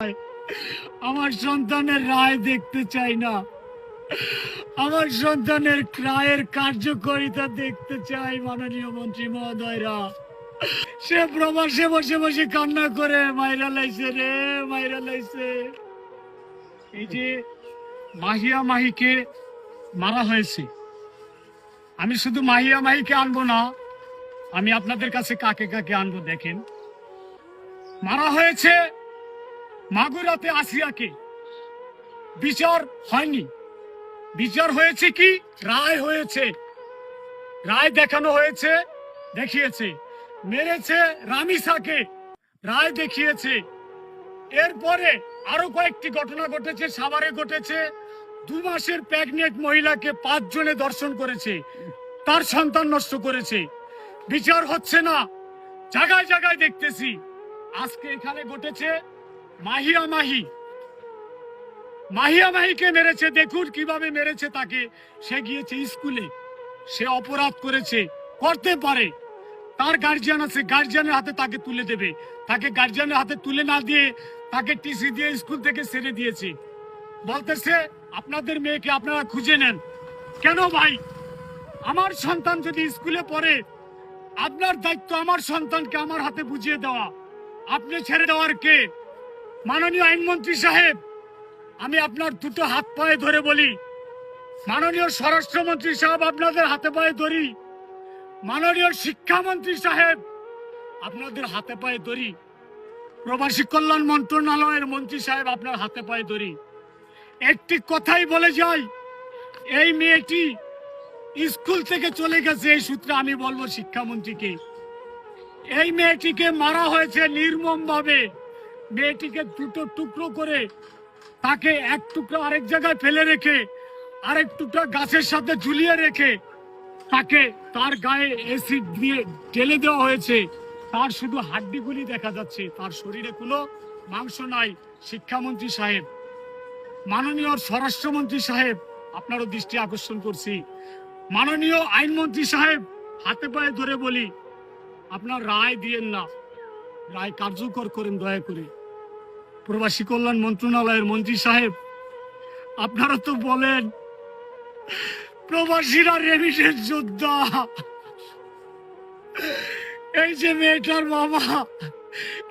আমার সন্তানের রায় দেখতে চাই না, আমার সন্তানের রায়ের কার্যকারিতা দেখতে চাই। মাননীয় মন্ত্রী মহোদয়রা, সে প্রবাসে বসে বসে কান্না করে মাইরা লাইছে রে, মাইরা লাইছে। এই যে মাহিয়া মাহিকে মারা হয়েছে, আমি শুধু মাহিয়া মাহিকে আনবো না, আমি আপনাদের কাছে কাকে কাকে আনবো দেখেন। মারা হয়েছে মাগুরাতে আসিয়াকে, বিচার হয়নি। বিচার হয়েছে কি? রায় হয়েছে, রায় দেখানো হয়েছে, দেখিয়েছে। মেরেছে রামিসাকে, রায় দেখিয়েছে। এরপরে আরো কয়েকটি ঘটনা ঘটেছে, সাভারে ঘটেছে। 2 মাসের প্রেগনেন্ট মহিলাকে 5 জনে ধর্ষণ করেছে, তার সন্তান নষ্ট করেছে। বিচার হচ্ছে না, জায়গায় জায়গায় দেখতেছি। আজকে এখানে ঘটেছে মাহিয়া মাহি, মাহিয়া মাহিকে মেরেছে। দেখুন কিভাবে মেরেছে তাকে। সে গিয়েছে স্কুলে, সে অপরাধ করেছে, করতে পারে, তার গার্জিয়ান আছে, গার্জিয়ানের হাতে তাকে তুলে দেবে। তাকে গার্জিয়ানের হাতে তুলে না দিয়ে তাকে টিসি দিয়ে স্কুল থেকে ছেড়ে দিয়েছে। বলতেছে আপনাদের মেয়েকে আপনারা খুঁজে নেন। কেন ভাই? আমার সন্তান যদি স্কুলে পড়ে, আপনার দায়িত্ব আমার সন্তানকে আমার হাতে বুঝিয়ে দেওয়া, আপনি ছেড়ে দেওয়ার কে? মাননীয় আইনমন্ত্রী সাহেব, আমি আপনার দুটো হাত পায়ে ধরে বলি, মাননীয় স্বরাষ্ট্রমন্ত্রী সাহেব আপনাদের হাতে পায়ে ধরি, মাননীয় শিক্ষামন্ত্রী সাহেব আপনাদের হাতে পায়ে ধরি, প্রবাসী কল্যাণ মন্ত্রণালয়ের মন্ত্রী সাহেব আপনার হাতে পায়ে ধরি। একটি কথাই বলে যাই, এই মেয়েটি স্কুল থেকে চলে গেছে, এই সূত্রে আমি বলবো শিক্ষামন্ত্রীকে, এই মেয়েটিকে মারা হয়েছে নির্মম ভাবে। মেয়েটিকে দুটো টুকরো করে, তাকে এক টুকরা আরেক জায়গায় ফেলে রেখে, আরেক টুকরা গাছের সাথে ঝুলিয়ে রেখে, তাকে তার গায়ে অ্যাসিড দিয়ে ঢেলে দেওয়া হয়েছে। তার শুধু হাড্ডিগুলি দেখা যাচ্ছে, তার শরীরে কোনো মাংস নাই। শিক্ষামন্ত্রী সাহেব, মাননীয় স্বরাষ্ট্রমন্ত্রী সাহেব, আপনারও দৃষ্টি আকর্ষণ করছি। মাননীয় আইনমন্ত্রী সাহেব, হাতে পায়ে ধরে বলি, আপনার রায় দিয়েন না, রায় কার্যকর করেন দয়া করে। প্রবাসী কল্যাণ মন্ত্রণালয়ের মন্ত্রী সাহেব, আপনারা তো বলেন প্রবাসীরা রেমিটেন্স যোদ্ধা। এই যে মেয়েটার বাবা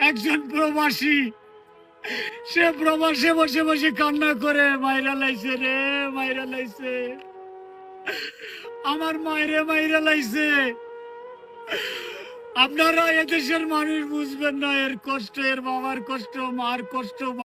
একজন প্রবাসী, সে প্রবাসে বসে বসে কান্না করে মাইরা লাইছে রে, মাইরা লাইছে, আমার মায়েরে মাইরা লাইছে। আপনারা এদেশের মানুষ বুঝবেন না এর কষ্ট, এর বাবার কষ্ট, মার কষ্ট।